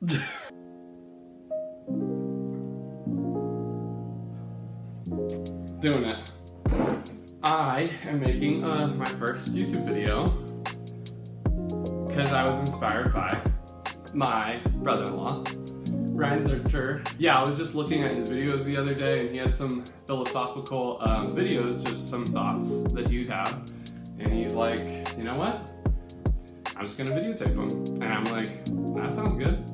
Doing it. I am making my first YouTube video because I was inspired by my brother-in-law, Ryan Zercher. Yeah, I was just looking at his videos the other day and he had some philosophical videos, just some thoughts that he'd have. And he's like, you know what? I'm just gonna videotape them. And I'm like, that sounds good.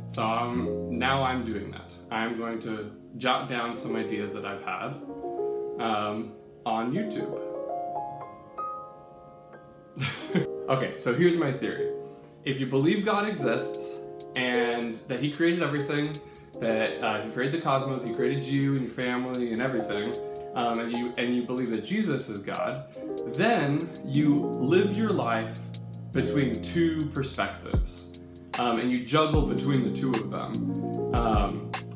So now I'm doing that. I'm going to jot down some ideas that I've had on YouTube. Okay, so here's my theory. If you believe God exists and that He created everything, that He created the cosmos, He created you and your family and everything, and you believe that Jesus is God, then you live your life between two perspectives, and you juggle between the two of them.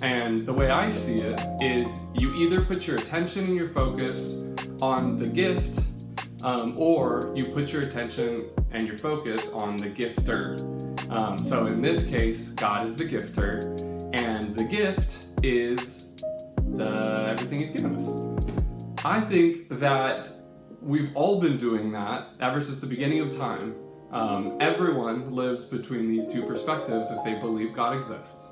And the way I see it is you either put your attention and your focus on the gift, or you put your attention and your focus on the gifter. So in this case, God is the gifter, and the gift is everything He's given us. I think that we've all been doing that ever since the beginning of time. Everyone lives between these two perspectives if they believe God exists,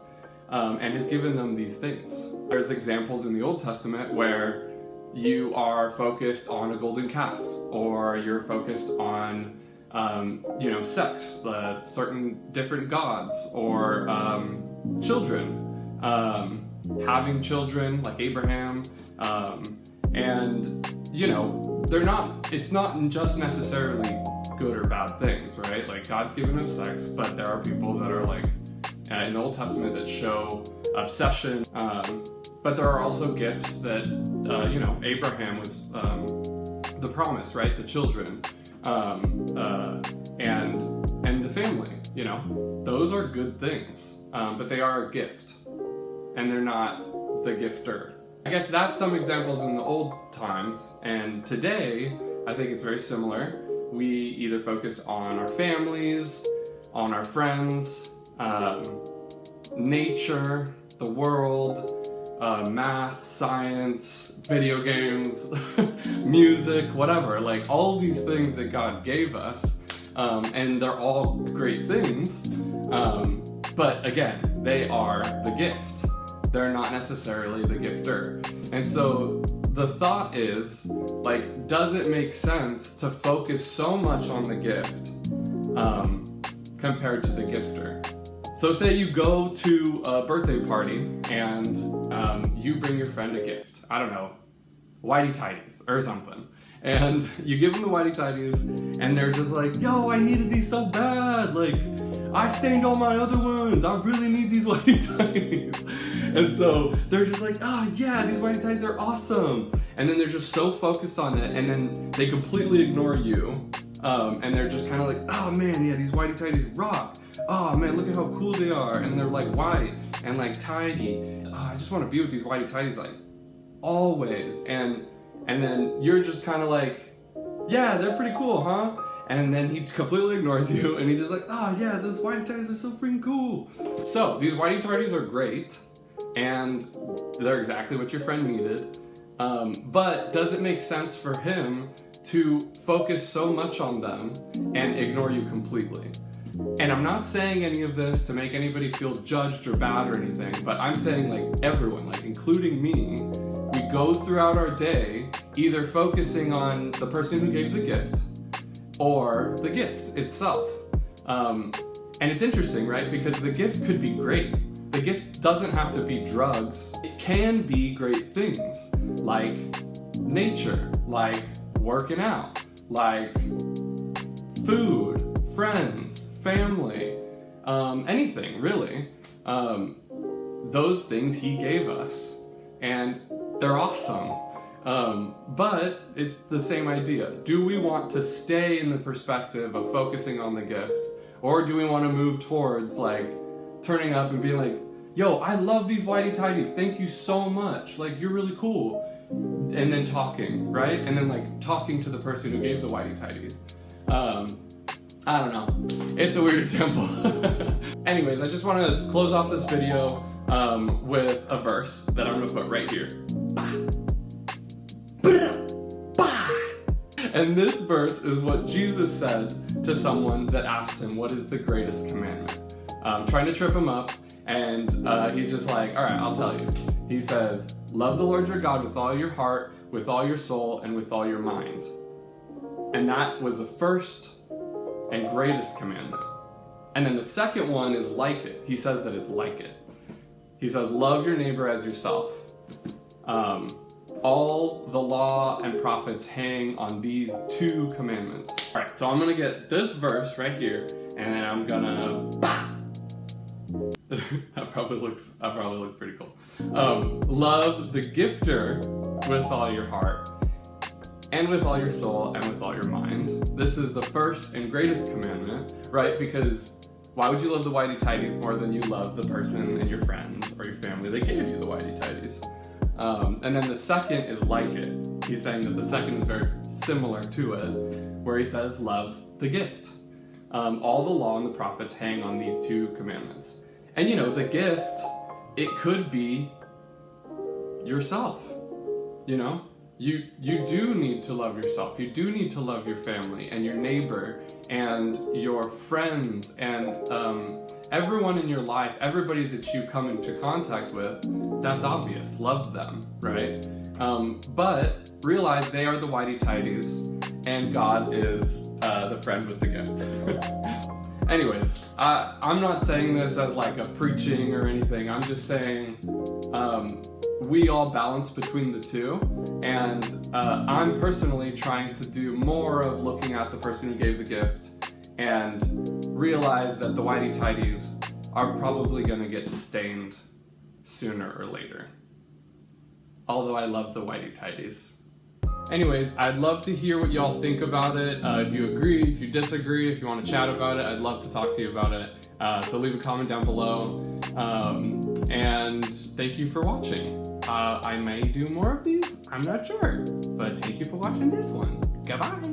and has given them these things. There's examples in the Old Testament where you are focused on a golden calf, or you're focused on sex, certain different gods, or children, having children like Abraham, and it's not just necessarily good or bad things, right? Like, God's given us sex, but there are people that are like in the Old Testament that show obsession, but there are also gifts that Abraham was the promise, right? The children, and the family, those are good things, but they are a gift, and they're not the gifter. I guess that's some examples in the old times, and today I think it's very similar. We either focus on our families, on our friends, nature, the world, math, science, video games, music, whatever, like all these things that God gave us, and they're all great things, but again, they are the gift. They're not necessarily the gifter. And so the thought is, like, does it make sense to focus so much on the gift compared to the gifter? So say you go to a birthday party and you bring your friend a gift. I don't know, whitey-tidies or something. And you give them the whitey-tidies and they're just like, yo, I needed these so bad. Like, I stained all my other ones. I really need these whitey-tidies. And so they're just like, oh yeah, these whitey-tidies are awesome. And then they're just so focused on it, and then they completely ignore you. And they're just kind of like, oh man, yeah, these whitey-tidies rock. Oh man, look at how cool they are. And they're like white and like tidy. Oh, I just want to be with these whitey-tidies like always. And then you're just kind of like, yeah, they're pretty cool, huh? And then he completely ignores you, and he's just like, oh yeah, those whitey-tidies are so freaking cool. So these whitey-tidies are great, and they're exactly what your friend needed. But does it make sense for him to focus so much on them and ignore you completely? And I'm not saying any of this to make anybody feel judged or bad or anything, but I'm saying, like, everyone, like including me, we go throughout our day either focusing on the person who gave the gift or the gift itself. And it's interesting, right? Because the gift could be great. The gift doesn't have to be drugs. It can be great things like nature, like working out, like food, friends, family, anything really. Those things He gave us, and they're awesome. But it's the same idea. Do we want to stay in the perspective of focusing on the gift, or do we want to move towards like turning up and being like, yo, I love these whitey-tidies, thank you so much, like, you're really cool. And then talking, right? And then like talking to the person who gave the whitey-tidies. I don't know. It's a weird example. Anyways, I just want to close off this video with a verse that I'm going to put right here. And this verse is what Jesus said to someone that asked him, what is the greatest commandment? Trying to trip him up, and he's just like, all right, I'll tell you. He says, love the Lord your God with all your heart, with all your soul, and with all your mind. And that was the first and greatest commandment. And then the second one is like it. He says that it's like it. He says, love your neighbor as yourself. All the law and prophets hang on these two commandments. All right, so I'm gonna get this verse right here, and then I'm gonna. that probably look pretty cool. Love the gifter with all your heart, and with all your soul, and with all your mind. This is the first and greatest commandment, right? Because why would you love the whitey-tidies more than you love the person and your friend or your family that gave you the whitey-tidies? And then the second is like it. He's saying that the second is very similar to it, where he says, love the gift. All the law and the prophets hang on these two commandments. And the gift, it could be yourself. You do need to love yourself. You do need to love your family and your neighbor and your friends and everyone in your life, everybody that you come into contact with. That's obvious. Love them, right? But realize they are the whitey-tidies and God is the friend with the gift. Anyways, I'm not saying this as like a preaching or anything. I'm just saying we all balance between the two, and I'm personally trying to do more of looking at the person who gave the gift and realize that the whitey-tidies are probably going to get stained sooner or later. Although I love the whitey-tidies. Anyways, I'd love to hear what y'all think about it. If you agree, if you disagree, if you want to chat about it, I'd love to talk to you about it. So leave a comment down below. And thank you for watching. I may do more of these, I'm not sure. But thank you for watching this one. Goodbye.